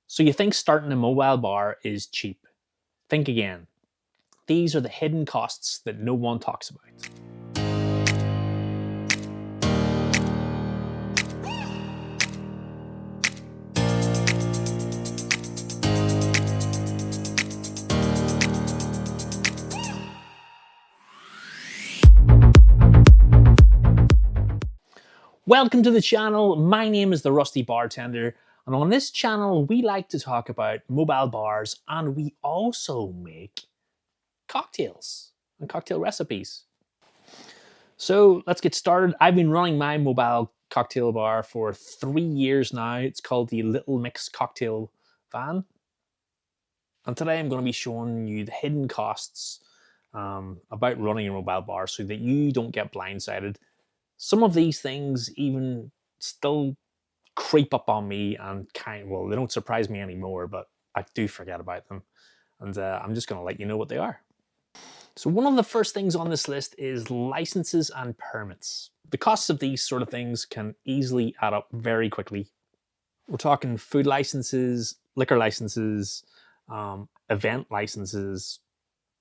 So you think starting a mobile bar is cheap? Think again. These are the hidden costs that no one talks about. Welcome to the channel. My name is the Rusty Bartender, and on this channel we like to talk about mobile bars, and we also make cocktails and cocktail recipes. So let's get started. I've been running my mobile cocktail bar for 3 years now. It's called the Little Mix Cocktail Van. And today I'm going to be showing you the hidden costs about running a mobile bar so that you don't get blindsided. Some of these things even still creep up on me and well, they don't surprise me anymore, but I do forget about them. And I'm just going to let you know what they are. So one of the first things on this list is licenses and permits. The costs of these sort of things can easily add up very quickly. We're talking food licenses, liquor licenses, event licenses.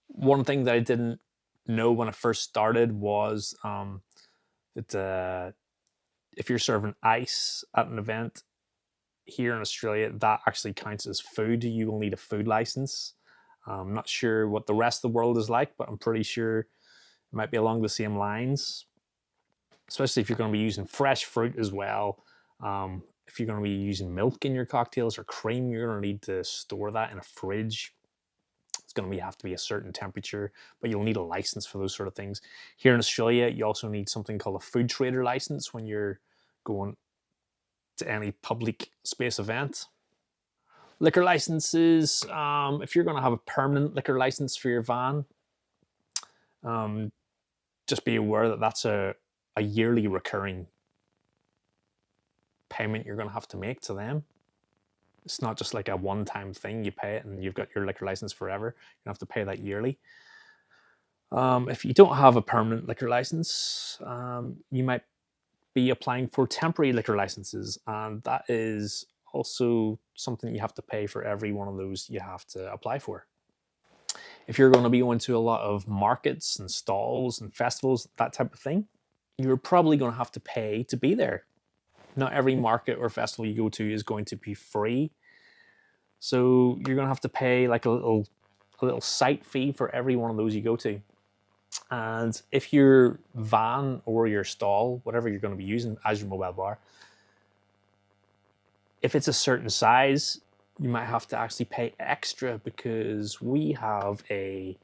One thing that I didn't know when I first started was that if you're serving ice at an event here in Australia, that actually counts as food. You will need a food license. I'm not sure what the rest of the world is like, but I'm pretty sure it might be along the same lines, especially if you're going to be using fresh fruit as well. If you're going to be using milk in your cocktails or cream, you're going to need to store that in a fridge. It's going to have to be a certain temperature, but you'll need a license for those sort of things. Here in Australia, you also need something called a food trader license when you're going to any public space event. Liquor licenses, if you're going to have a permanent liquor license for your van, just be aware that that's a yearly recurring payment you're going to have to make to them. It's not just like a one-time thing. You pay it and you've got your liquor license forever. You have to pay that yearly. If you don't have a permanent liquor license, you might be applying for temporary liquor licenses, and that is also something you have to pay for every one of those you have to apply for. If you're going to be going to a lot of markets and stalls and festivals, that type of thing, you're probably going to have to pay to be there. Not every market or festival you go to is going to be free. So you're going to have to pay like a little site fee for every one of those you go to. And if your van or your stall, whatever you're going to be using as your mobile bar, if it's a certain size, you might have to actually pay extra, because we have a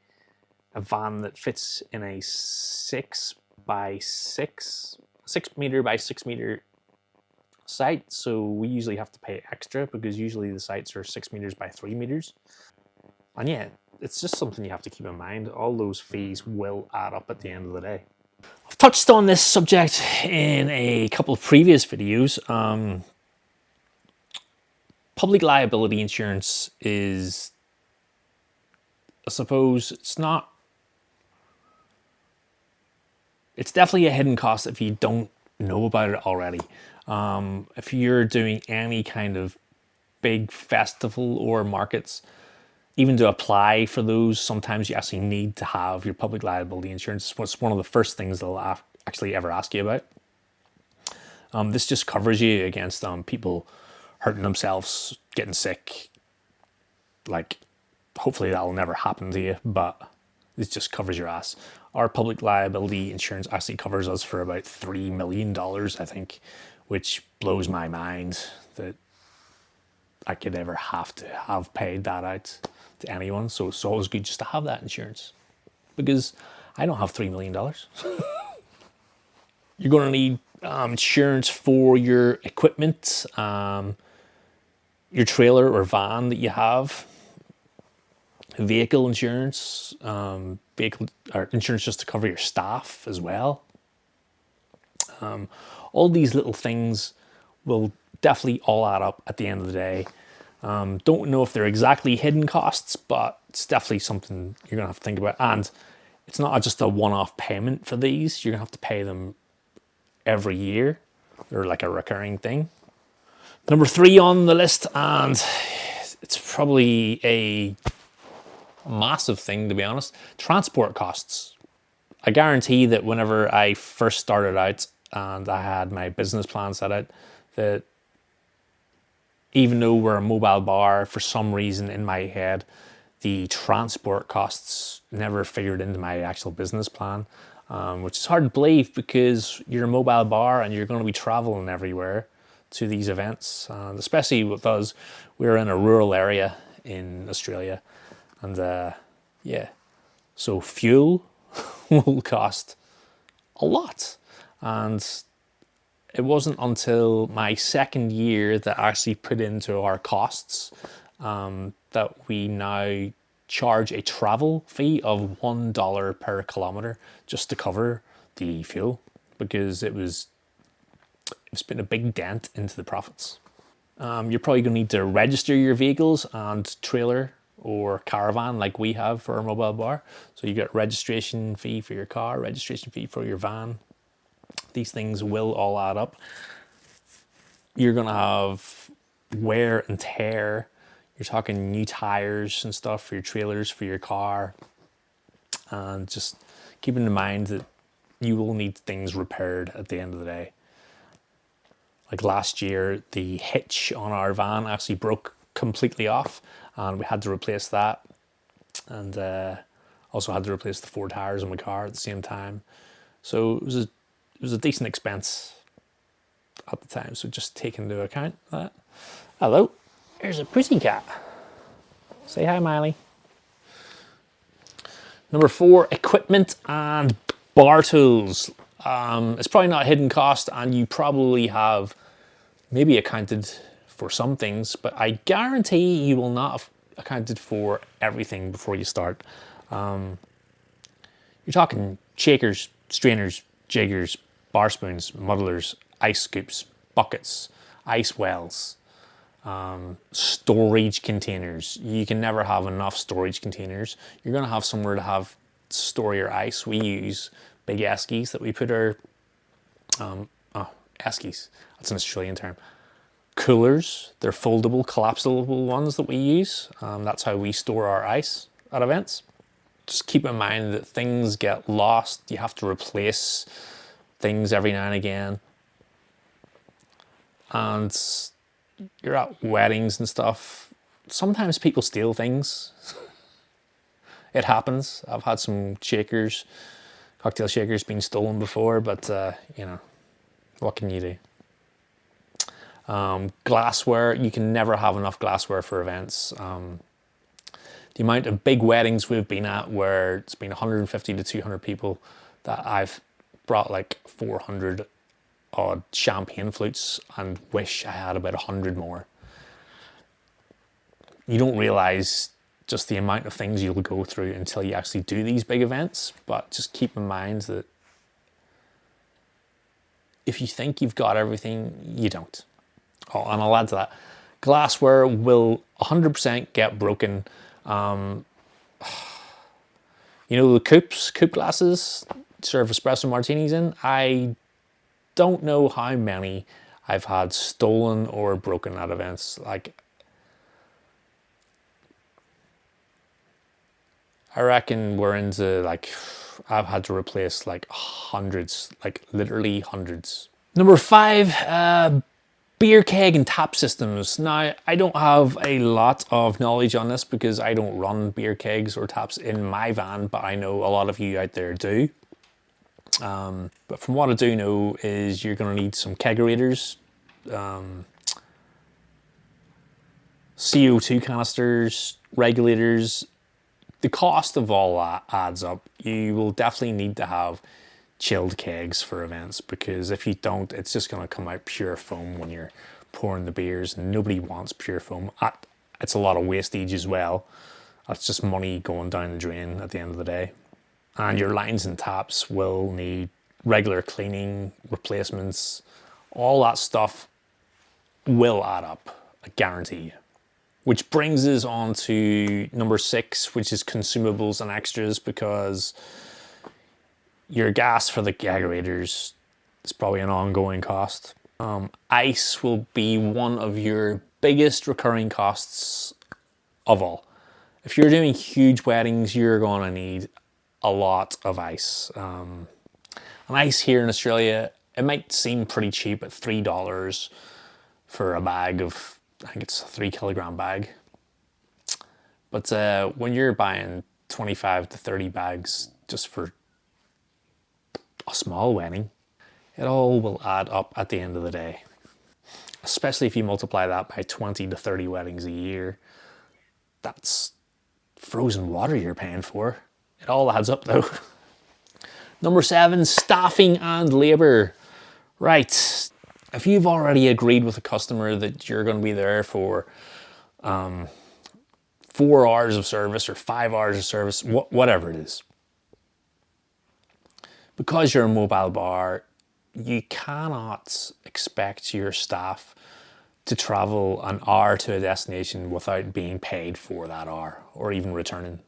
van that fits in a 6 by 6 meter by 6 meter site. So we usually have to pay extra because usually the sites are 6 meters by 3 meters. And yeah, it's just something you have to keep in mind. All those fees will add up at the end of the day. I've touched on this subject in a couple of previous videos. Public liability insurance is, I suppose, it's definitely a hidden cost if you don't know about it already. If you're doing any kind of big festival or markets, even to apply for those, sometimes you actually need to have your public liability insurance. It's one of the first things they'll actually ever ask you about. This just covers you against people hurting themselves, getting sick. Like, hopefully that'll never happen to you, but it just covers your ass. Our public liability insurance actually covers us for about $3 million, I think, which blows my mind that I could ever have to have paid that out to anyone. So it's always good just to have that insurance, because I don't have $3 million. You're going to need insurance for your equipment, your trailer or van that you have, vehicle insurance, insurance just to cover your staff as well. All these little things will definitely all add up at the end of the day. Don't know if they're exactly hidden costs, but it's definitely something you're going to have to think about. And it's not just a one-off payment for these. You're going to have to pay them every year. They're like a recurring thing. Number 3 on the list, and it's probably a massive thing, to be honest. Transport costs. I guarantee that whenever I first started out and I had my business plan set out, that even though we're a mobile bar, for some reason in my head, the transport costs never figured into my actual business plan, which is hard to believe because you're a mobile bar and you're going to be traveling everywhere to these events. And especially with us, we're in a rural area in Australia. And yeah, so fuel will cost a lot. And it wasn't until my second year that I actually put into our costs that we now charge a travel fee of $1 per kilometer just to cover the fuel, because it's been a big dent into the profits. You're probably going to need to register your vehicles and trailer or caravan like we have for our mobile bar. So you get registration fee for your car, registration fee for your van. These things will all add up. You're going to have wear and tear. You're talking new tires and stuff for your trailers, for your car. And just keeping in mind that you will need things repaired at the end of the day. Like last year, the hitch on our van actually broke completely off and we had to replace that. And also had to replace the 4 tires on my car at the same time. So it was a decent expense at the time. So just take into account that. Hello, there's a pussycat. Say hi, Miley. Number 4, equipment and bar tools. It's probably not a hidden cost, and you probably have maybe accounted for some things, but I guarantee you will not have accounted for everything before you start. You're talking shakers, strainers, jiggers, bar spoons, muddlers, ice scoops, buckets, ice wells, storage containers. You can never have enough storage containers. You're going to have somewhere to store your ice. We use big eskies that we put our eskies. That's an Australian term. Coolers. They're foldable, collapsible ones that we use. That's how we store our ice at events. Just keep in mind that things get lost. You have to replace things every now and again. And you're at weddings and stuff. Sometimes people steal things. It happens. I've had some shakers, cocktail shakers being stolen before, but you know, what can you do? Glassware, you can never have enough glassware for events. The amount of big weddings we've been at where it's been 150 to 200 people, that I've brought like 400 odd champagne flutes and wish I had about 100 more. You don't realize just the amount of things you'll go through until you actually do these big events, but just keep in mind that if you think you've got everything, you don't. Oh, and I'll add to that, glassware will 100% get broken. You know the coupe glasses serve espresso martinis in? I don't know how many I've had stolen or broken at events. Like, I reckon we're into like, I've had to replace like hundreds, like literally hundreds. Number 5, beer keg and tap systems. Now, I don't have a lot of knowledge on this because I don't run beer kegs or taps in my van, but I know a lot of you out there do. But from what I do know is you're going to need some kegerators, CO2 canisters, regulators. The cost of all that adds up. You will definitely need to have chilled kegs for events, because if you don't, it's just going to come out pure foam when you're pouring the beers, and nobody wants pure foam. It's a lot of wastage as well. That's just money going down the drain at the end of the day. And your lines and taps will need regular cleaning, replacements. All that stuff will add up, I guarantee you. Which brings us on to number 6, which is consumables and extras, because your gas for the kegerators is probably an ongoing cost. Ice will be one of your biggest recurring costs of all. If you're doing huge weddings, you're going to need a lot of ice. And ice here in Australia, it might seem pretty cheap at $3 for a bag of, I think it's a 3 kilogram bag. But when you're buying 25 to 30 bags just for a small wedding, it all will add up at the end of the day. Especially if you multiply that by 20 to 30 weddings a year. That's frozen water you're paying for. It all adds up though. Number 7, staffing and labor. Right. If you've already agreed with a customer that you're going to be there for 4 hours of service or 5 hours of service, whatever it is, because you're a mobile bar, you cannot expect your staff to travel an hour to a destination without being paid for that hour or even returning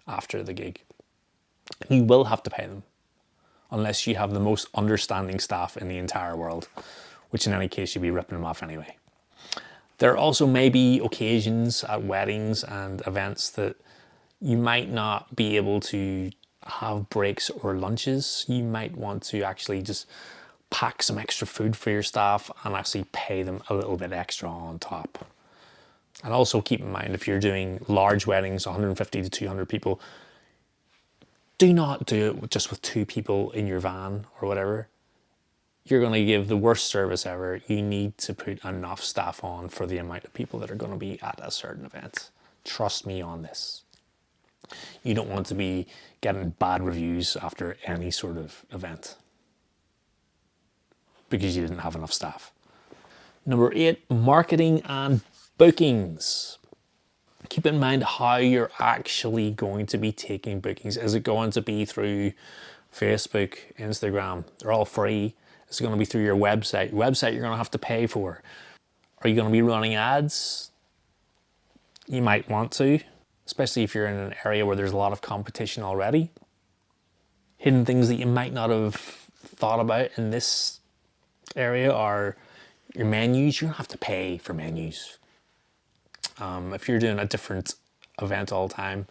after the gig. You will have to pay them unless you have the most understanding staff in the entire world, which in any case you'd be ripping them off anyway. There also may be occasions at weddings and events that you might not be able to have breaks or lunches. You might want to actually just pack some extra food for your staff and actually pay them a little bit extra on top. And also keep in mind, if you're doing large weddings, 150 to 200 people, do not do it just with 2 people in your van or whatever. You're going to give the worst service ever. You need to put enough staff on for the amount of people that are going to be at a certain event. Trust me on this. You don't want to be getting bad reviews after any sort of event because you didn't have enough staff. Number 8, marketing and bookings. Keep in mind how you're actually going to be taking bookings. Is it going to be through Facebook, Instagram? They're all free. Is it going to be through your website? Website you're going to have to pay for. Are you going to be running ads? You might want to, especially if you're in an area where there's a lot of competition already. Hidden things that you might not have thought about in this area are your menus. You're going to have to pay for menus. If you're doing a different event all the time,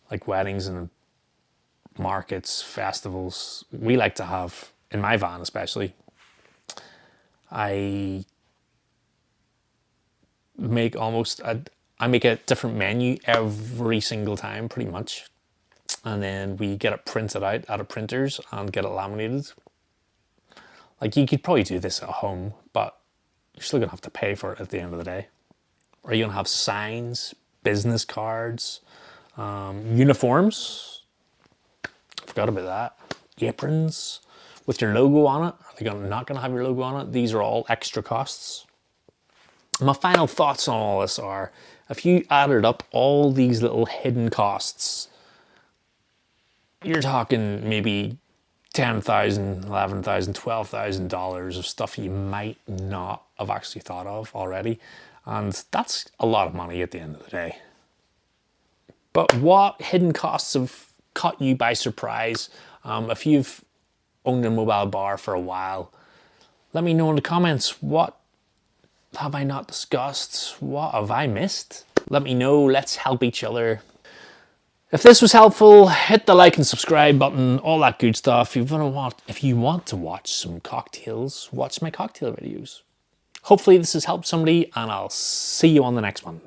like weddings and markets, festivals, we like to have, in my van especially, I make a different menu every single time pretty much. And then we get it printed out of printers and get it laminated. Like, you could probably do this at home, but you're still gonna have to pay for it at the end of the day. Are you gonna have signs, business cards, uniforms? Forgot about that. Aprons with your logo on it. Are they not gonna have your logo on it? These are all extra costs. My final thoughts on all this are, if you added up all these little hidden costs, you're talking maybe $10,000, $11,000, $12,000 of stuff you might not have actually thought of already. And that's a lot of money at the end of the day. But what hidden costs have caught you by surprise? If you've owned a mobile bar for a while, let me know in the comments. What have I not discussed? What have I missed? Let me know. Let's help each other. If this was helpful, hit the like and subscribe button, all that good stuff. If you want to watch some cocktails, watch my cocktail videos. Hopefully this has helped somebody, and I'll see you on the next one.